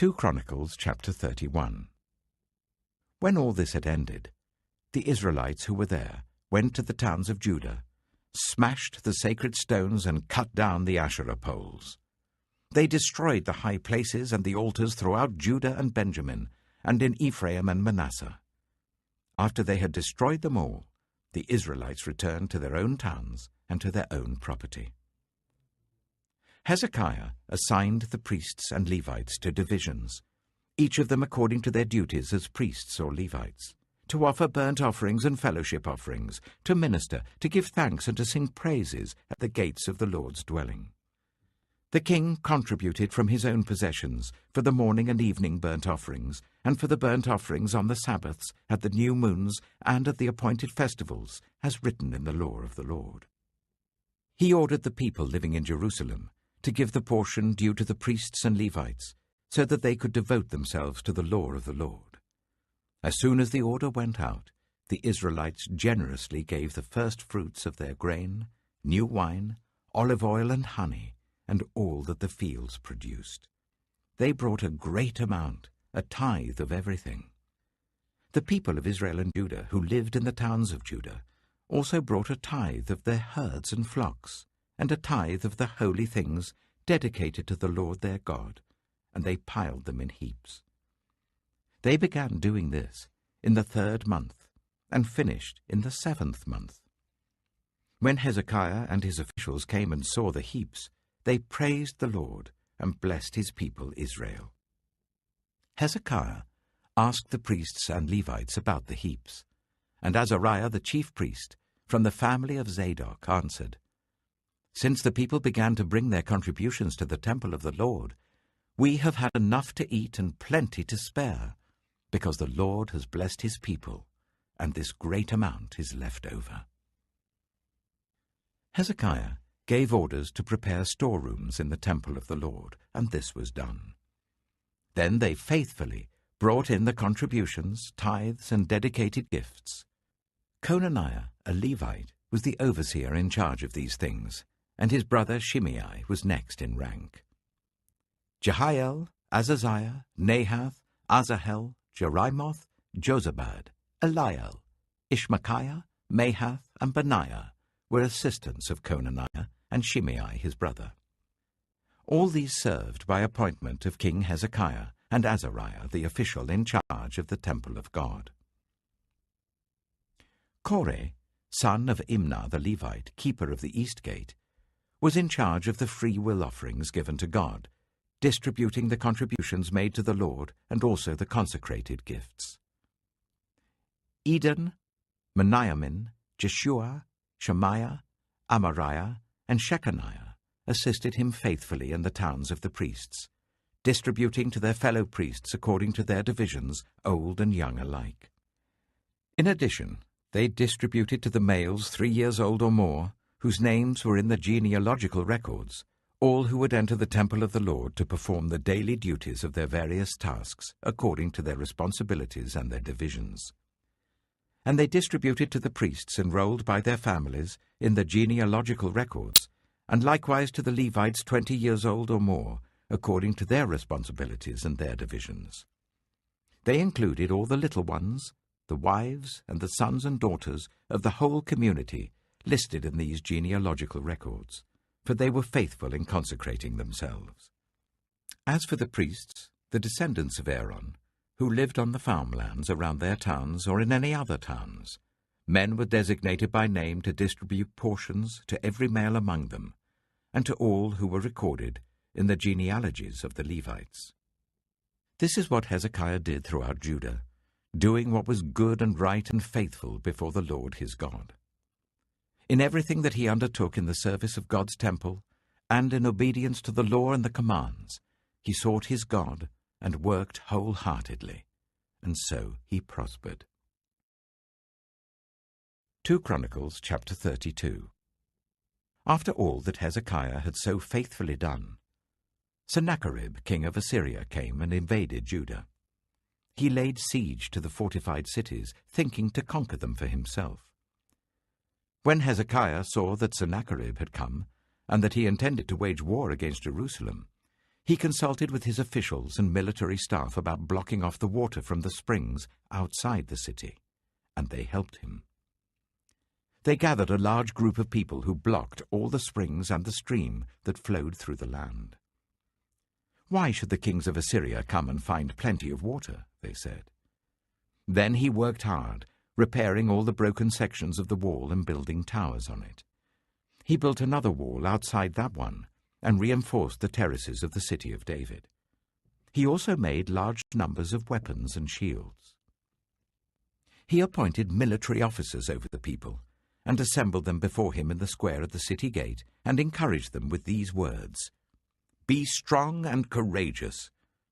2 Chronicles chapter 31. When all this had ended, the Israelites who were there went to the towns of Judah, smashed the sacred stones and cut down the Asherah poles. They destroyed the high places and the altars throughout Judah and Benjamin, and in Ephraim and Manasseh. After they had destroyed them all, the Israelites returned to their own towns and to their own property. Hezekiah assigned the priests and Levites to divisions, each of them according to their duties as priests or Levites, to offer burnt offerings and fellowship offerings, to minister, to give thanks and to sing praises at the gates of the Lord's dwelling. The king contributed from his own possessions for the morning and evening burnt offerings, and for the burnt offerings on the Sabbaths, at the new moons, and at the appointed festivals, as written in the law of the Lord. He ordered the people living in Jerusalem to give the portion due to the priests and Levites, so that they could devote themselves to the law of the Lord. As soon as the order went out, the Israelites generously gave the first fruits of their grain, new wine, olive oil and honey, and all that the fields produced. They brought a great amount, a tithe of everything. The people of Israel and Judah, who lived in the towns of Judah, also brought a tithe of their herds and flocks, and a tithe of the holy things dedicated to the Lord their God, and they piled them in heaps. They began doing this in the 3rd month, and finished in the 7th month. When Hezekiah and his officials came and saw the heaps, they praised the Lord and blessed his people Israel. Hezekiah asked the priests and Levites about the heaps, and Azariah the chief priest, from the family of Zadok, answered, "Since the people began to bring their contributions to the temple of the Lord, we have had enough to eat and plenty to spare, because the Lord has blessed his people, and this great amount is left over." Hezekiah gave orders to prepare storerooms in the temple of the Lord, and this was done. Then they faithfully brought in the contributions, tithes, and dedicated gifts. Conaniah, a Levite, was the overseer in charge of these things, and his brother Shimei was next in rank. Jehiel, Azaziah, Nahath, Asahel, Jerimoth, Jozabad, Eliel, Ishmachiah, Mahath, and Benaiah were assistants of Conaniah and Shimei his brother. All these served by appointment of King Hezekiah and Azariah the official in charge of the temple of God. Koreh, son of Imnah the Levite, keeper of the east gate, was in charge of the free will offerings given to God, distributing the contributions made to the Lord and also the consecrated gifts. Eden, Meniamin, Jeshua, Shemaiah, Amariah, and Shechaniah assisted him faithfully in the towns of the priests, distributing to their fellow priests according to their divisions, old and young alike. In addition, they distributed to the males 3 years old or more, whose names were in the genealogical records, all who would enter the temple of the Lord to perform the daily duties of their various tasks according to their responsibilities and their divisions. And they distributed to the priests enrolled by their families in the genealogical records, and likewise to the Levites 20 years old or more, according to their responsibilities and their divisions. They included all the little ones, the wives and the sons and daughters of the whole community listed in these genealogical records, for they were faithful in consecrating themselves. As for the priests, the descendants of Aaron, who lived on the farmlands around their towns or in any other towns, men were designated by name to distribute portions to every male among them, and to all who were recorded in the genealogies of the Levites. This is what Hezekiah did throughout Judah, doing what was good and right and faithful before the Lord his God. In everything that he undertook in the service of God's temple, and in obedience to the law and the commands, he sought his God and worked wholeheartedly, and so he prospered. 2 Chronicles chapter 32. After all that Hezekiah had so faithfully done, Sennacherib, king of Assyria, came and invaded Judah. He laid siege to the fortified cities, thinking to conquer them for himself. When Hezekiah saw that Sennacherib had come, and that he intended to wage war against Jerusalem, He consulted with his officials and military staff about blocking off the water from the springs outside the city, and they helped him. They gathered a large group of people who blocked all the springs and the stream that flowed through the land. "Why should the kings of Assyria come and find plenty of water?" they said. Then he worked hard, repairing all the broken sections of the wall and building towers on it. He built another wall outside that one and reinforced the terraces of the city of David. He also made large numbers of weapons and shields. He appointed military officers over the people and assembled them before him in the square at the city gate and encouraged them with these words: "Be strong and courageous.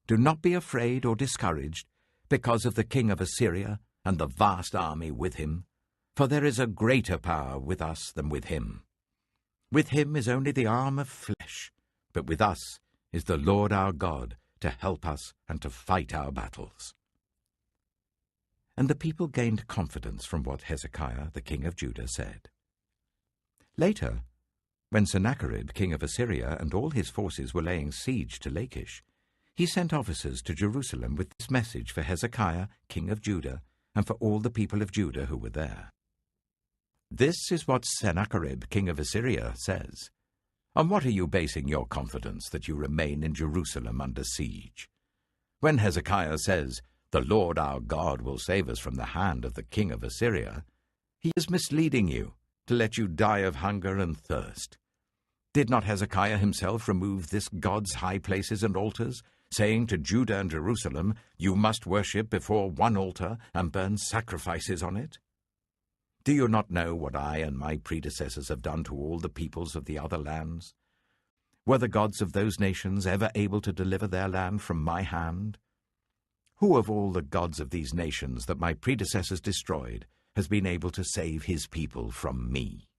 Do not be afraid or discouraged because of the king of Assyria and the vast army with him, for there is a greater power with us than with him. With him is only the arm of flesh, but with us is the Lord our God to help us and to fight our battles." And the people gained confidence from what Hezekiah, the king of Judah, said. Later, when Sennacherib, king of Assyria, and all his forces were laying siege to Lachish, he sent officers to Jerusalem with this message for Hezekiah, king of Judah, and for all the people of Judah who were there. "This is what Sennacherib, king of Assyria, says. On what are you basing your confidence that you remain in Jerusalem under siege? When Hezekiah says, 'The Lord our God will save us from the hand of the king of Assyria,' he is misleading you to let you die of hunger and thirst. Did not Hezekiah himself remove this God's high places and altars, saying to Judah and Jerusalem, 'You must worship before one altar and burn sacrifices on it'? Do you not know what I and my predecessors have done to all the peoples of the other lands? Were the gods of those nations ever able to deliver their land from my hand? Who of all the gods of these nations that my predecessors destroyed has been able to save his people from me?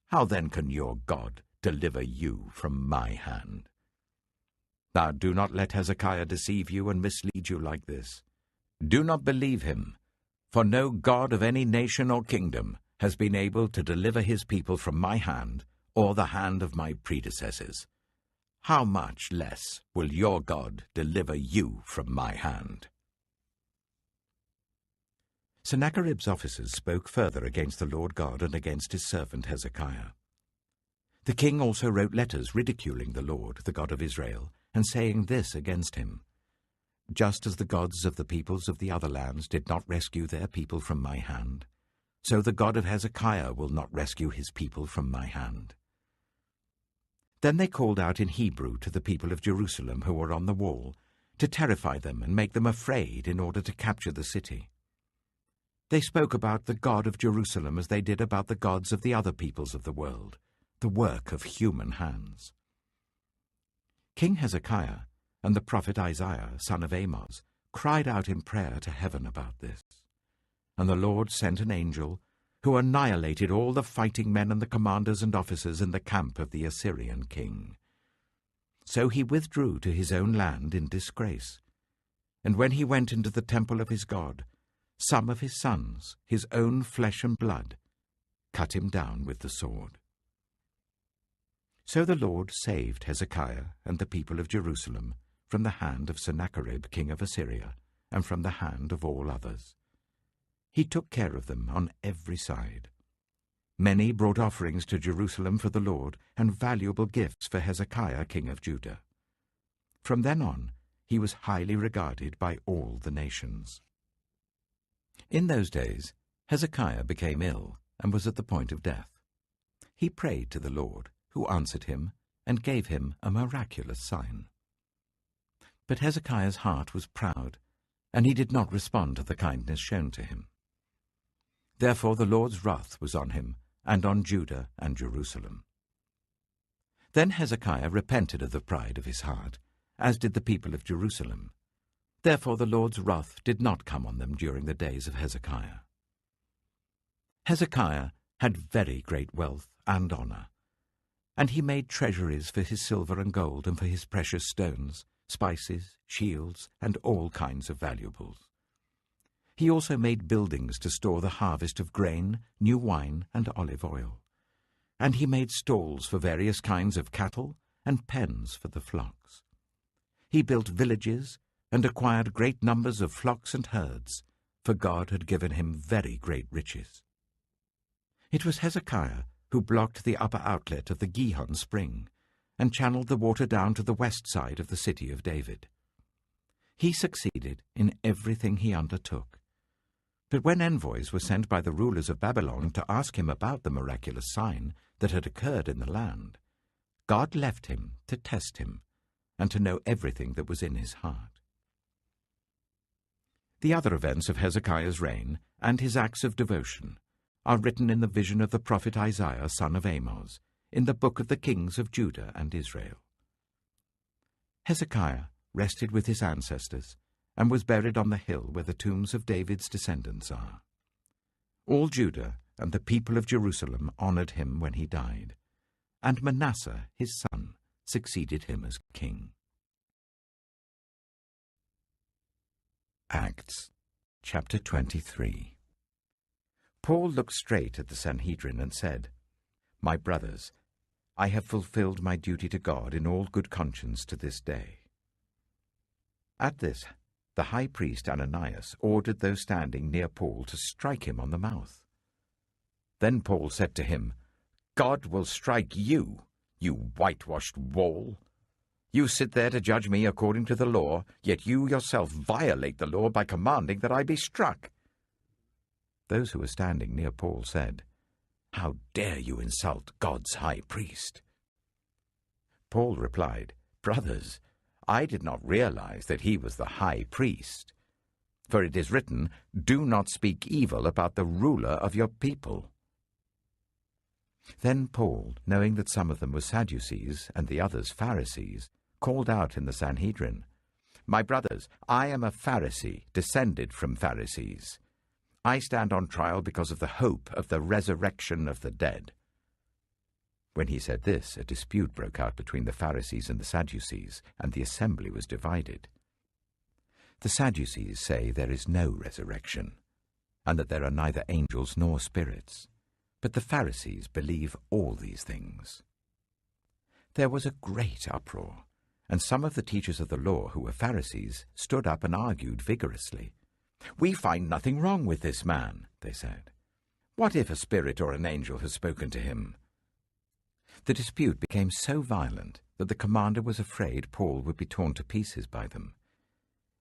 How then can your God deliver you from my hand? Now do not let Hezekiah deceive you and mislead you like this. Do not believe him, for no God of any nation or kingdom has been able to deliver his people from my hand or the hand of my predecessors. How much less will your God deliver you from my hand?" Sennacherib's officers spoke further against the Lord God and against his servant Hezekiah. The king also wrote letters ridiculing the Lord, the God of Israel, and saying this against him: "Just as the gods of the peoples of the other lands did not rescue their people from my hand, so the God of Hezekiah will not rescue his people from my hand." Then they called out in Hebrew to the people of Jerusalem who were on the wall, to terrify them and make them afraid in order to capture the city. They spoke about the God of Jerusalem as they did about the gods of the other peoples of the world, the work of human hands. King Hezekiah and the prophet Isaiah, son of Amoz, cried out in prayer to heaven about this. And the Lord sent an angel who annihilated all the fighting men and the commanders and officers in the camp of the Assyrian king. So he withdrew to his own land in disgrace. And when he went into the temple of his God, some of his sons, his own flesh and blood, cut him down with the sword. So the Lord saved Hezekiah and the people of Jerusalem from the hand of Sennacherib, king of Assyria, and from the hand of all others. He took care of them on every side. Many brought offerings to Jerusalem for the Lord and valuable gifts for Hezekiah, king of Judah. From then on, he was highly regarded by all the nations. In those days, Hezekiah became ill and was at the point of death. He prayed to the Lord, who answered him and gave him a miraculous sign. But Hezekiah's heart was proud, and he did not respond to the kindness shown to him. Therefore the Lord's wrath was on him, and on Judah and Jerusalem. Then Hezekiah repented of the pride of his heart, as did the people of Jerusalem. Therefore the Lord's wrath did not come on them during the days of Hezekiah. Hezekiah had very great wealth and honor, and he made treasuries for his silver and gold and for his precious stones, spices, shields, and all kinds of valuables. He also made buildings to store the harvest of grain, new wine, and olive oil. And he made stalls for various kinds of cattle, and pens for the flocks. He built villages and acquired great numbers of flocks and herds, for God had given him very great riches. It was Hezekiah who blocked the upper outlet of the Gihon spring and channeled the water down to the west side of the city of David. He succeeded in everything he undertook. But when envoys were sent by the rulers of Babylon to ask him about the miraculous sign that had occurred in the land, God left him to test him and to know everything that was in his heart. The other events of Hezekiah's reign and his acts of devotion are written in the vision of the prophet Isaiah, son of Amoz, in the book of the kings of Judah and Israel. Hezekiah rested with his ancestors and was buried on the hill where the tombs of David's descendants are. All Judah and the people of Jerusalem honored him when he died, and Manasseh, his son, succeeded him as king. Acts, chapter 23. Paul looked straight at the Sanhedrin and said, "My brothers, I have fulfilled my duty to God in all good conscience to this day." At this, the high priest Ananias ordered those standing near Paul to strike him on the mouth. Then Paul said to him, "God will strike you, you whitewashed wall. You sit there to judge me according to the law, yet you yourself violate the law by commanding that I be struck." Those who were standing near Paul said, "How dare you insult God's high priest?" Paul replied, "Brothers, I did not realize that he was the high priest. For it is written, 'Do not speak evil about the ruler of your people.'" Then Paul, knowing that some of them were Sadducees and the others Pharisees, called out in the Sanhedrin, "My brothers, I am a Pharisee, descended from Pharisees. I stand on trial because of the hope of the resurrection of the dead." When he said this, a dispute broke out between the Pharisees and the Sadducees, and the assembly was divided. The Sadducees say there is no resurrection, and that there are neither angels nor spirits, but the Pharisees believe all these things. There was a great uproar, and some of the teachers of the law who were Pharisees stood up and argued vigorously. "We find nothing wrong with this man," they said. "What if a spirit or an angel has spoken to him?" The dispute became so violent that the commander was afraid Paul would be torn to pieces by them.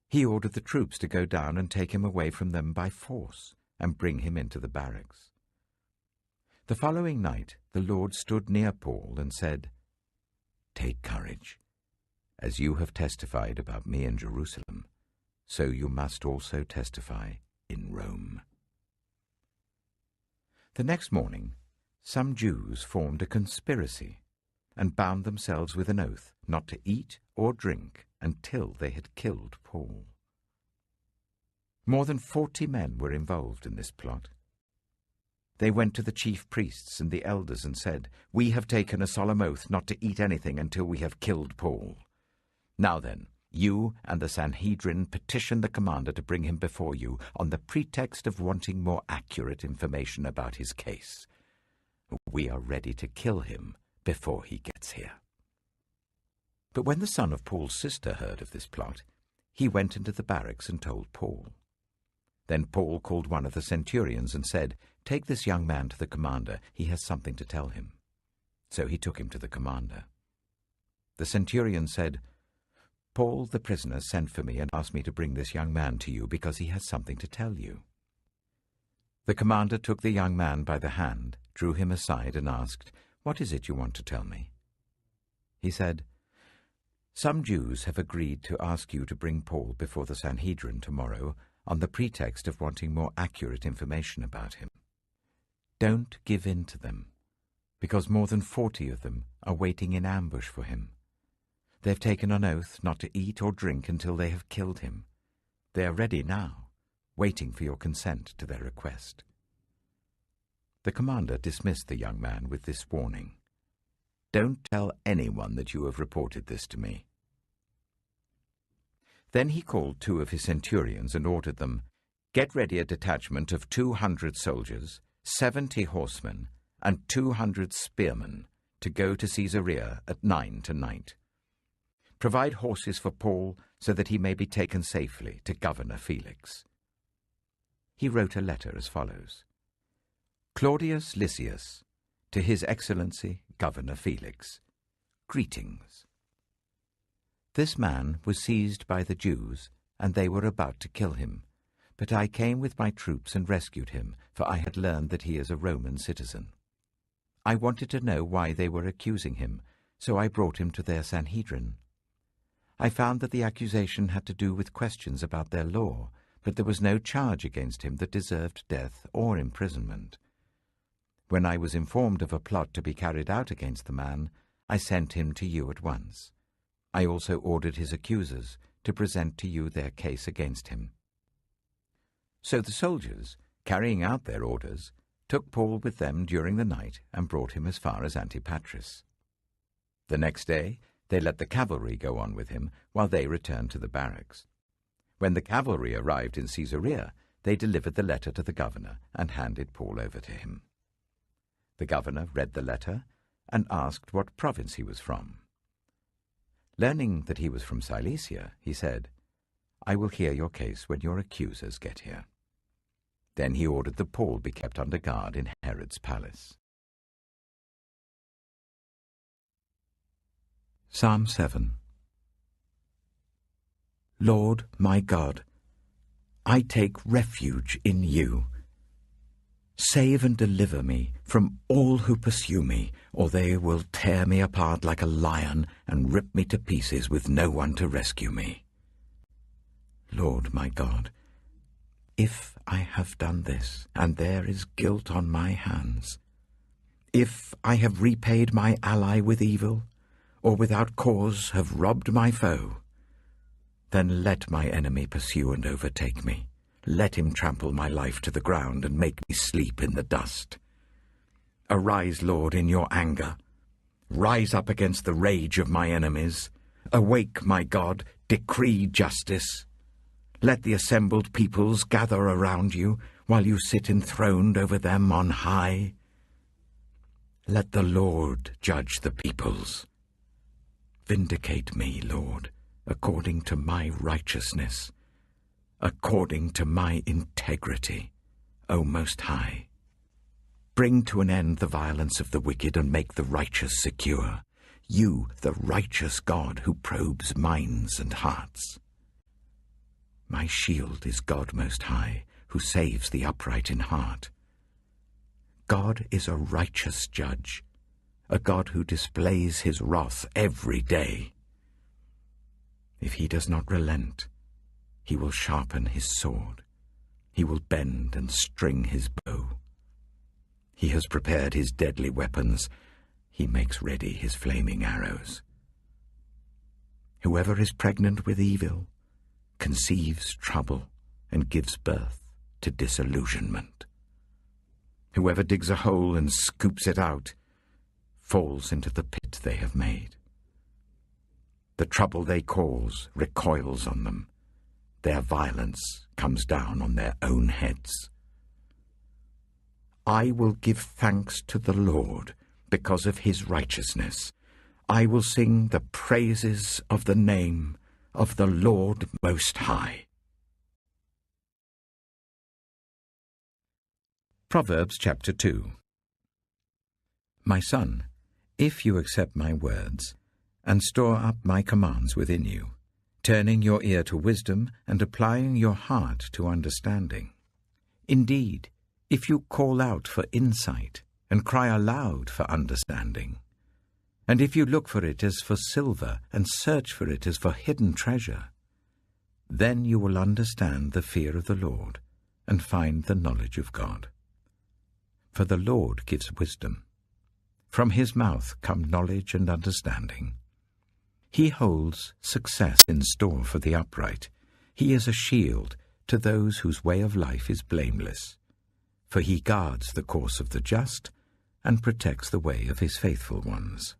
He ordered the troops to go down and take him away from them by force and bring him into the barracks. The following night the Lord stood near Paul and said, "Take courage. As you have testified about me in Jerusalem, so you must also testify in Rome." The next morning, some Jews formed a conspiracy and bound themselves with an oath not to eat or drink until they had killed Paul. More than 40 men were involved in this plot. They went to the chief priests and the elders and said, "We have taken a solemn oath not to eat anything until we have killed Paul. Now then, you and the Sanhedrin petition the commander to bring him before you on the pretext of wanting more accurate information about his case. We are ready to kill him before he gets here." But when the son of Paul's sister heard of this plot, he went into the barracks and told Paul. Then Paul called one of the centurions and said, "Take this young man to the commander. He has something to tell him." So he took him to the commander. The centurion said, "Paul, the prisoner, sent for me and asked me to bring this young man to you because he has something to tell you." The commander took the young man by the hand, drew him aside and asked, "What is it you want to tell me?" He said, "Some Jews have agreed to ask you to bring Paul before the Sanhedrin tomorrow on the pretext of wanting more accurate information about him. Don't give in to them, because more than 40 of them are waiting in ambush for him. They've taken an oath not to eat or drink until they have killed him. They are ready now, waiting for your consent to their request." The commander dismissed the young man with this warning, "Don't tell anyone that you have reported this to me." Then he called 2 of his centurions and ordered them, "Get ready a detachment of 200 soldiers, 70 horsemen, and 200 spearmen to go to Caesarea at 9 tonight. Provide horses for Paul so that he may be taken safely to Governor Felix." He wrote a letter as follows: "Claudius Lysias, to His Excellency Governor Felix, greetings. This man was seized by the Jews, and they were about to kill him. But I came with my troops and rescued him, for I had learned that he is a Roman citizen. I wanted to know why they were accusing him, so I brought him to their Sanhedrin. I found that the accusation had to do with questions about their law, but there was no charge against him that deserved death or imprisonment. When I was informed of a plot to be carried out against the man, I sent him to you at once. I also ordered his accusers to present to you their case against him." So the soldiers, carrying out their orders, took Paul with them during the night and brought him as far as Antipatris. The next day they let the cavalry go on with him while they returned to the barracks. When the cavalry arrived in Caesarea, they delivered the letter to the governor and handed Paul over to him. The governor read the letter and asked what province he was from. Learning that he was from Cilicia, he said, "I will hear your case when your accusers get here." Then he ordered that Paul be kept under guard in Herod's palace. Psalm 7. Lord, my God, I take refuge in you. Save and deliver me from all who pursue me, or they will tear me apart like a lion and rip me to pieces with no one to rescue me. Lord, my God, if I have done this, and there is guilt on my hands, if I have repaid my ally with evil, or without cause have robbed my foe, then let my enemy pursue and overtake me. Let him trample my life to the ground and make me sleep in the dust. Arise, Lord, in your anger. Rise up against the rage of my enemies. Awake, my God, decree justice. Let the assembled peoples gather around you, while you sit enthroned over them on high. Let the Lord judge the peoples. Vindicate me, Lord, according to my righteousness, according to my integrity, O Most High. Bring to an end the violence of the wicked and make the righteous secure. You, the righteous God who probes minds and hearts. My shield is God Most High, who saves the upright in heart. God is a righteous judge, a God who displays his wrath every day. If he does not relent, he will sharpen his sword. He will bend and string his bow. He has prepared his deadly weapons. He makes ready his flaming arrows. Whoever is pregnant with evil conceives trouble and gives birth to disillusionment. Whoever digs a hole and scoops it out falls into the pit they have made. The trouble they cause recoils on them. Their violence comes down on their own heads. I will give thanks to the Lord because of his righteousness. I will sing the praises of the name of the Lord Most High. Proverbs chapter 2. My son, if you accept my words and store up my commands within you, turning your ear to wisdom and applying your heart to understanding. Indeed, if you call out for insight and cry aloud for understanding, and if you look for it as for silver and search for it as for hidden treasure, then you will understand the fear of the Lord and find the knowledge of God. For the Lord gives wisdom. From his mouth come knowledge and understanding. He holds success in store for the upright. He is a shield to those whose way of life is blameless. For he guards the course of the just and protects the way of his faithful ones.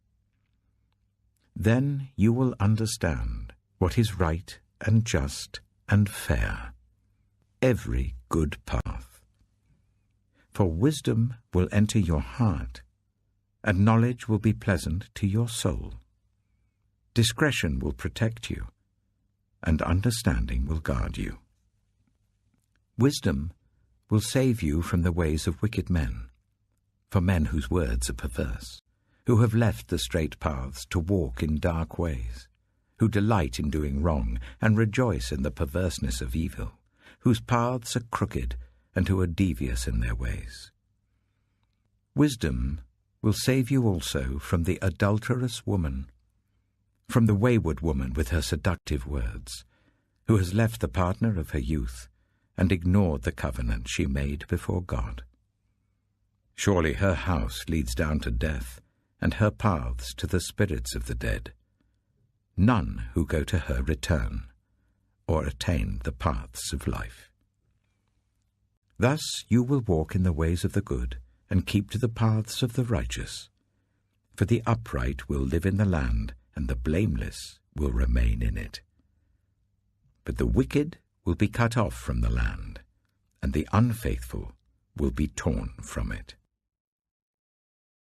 Then you will understand what is right and just and fair, every good path. For wisdom will enter your heart, and knowledge will be pleasant to your soul. Discretion will protect you, and understanding will guard you. Wisdom will save you from the ways of wicked men, for men whose words are perverse, who have left the straight paths to walk in dark ways, who delight in doing wrong and rejoice in the perverseness of evil, whose paths are crooked and who are devious in their ways. Wisdom will save you also from the adulterous woman, from the wayward woman with her seductive words, who has left the partner of her youth and ignored the covenant she made before God. Surely her house leads down to death, and her paths to the spirits of the dead. None who go to her return, or attain the paths of life. Thus you will walk in the ways of the good, and keep to the paths of the righteous. For the upright will live in the land, and the blameless will remain in it. But the wicked will be cut off from the land, and the unfaithful will be torn from it.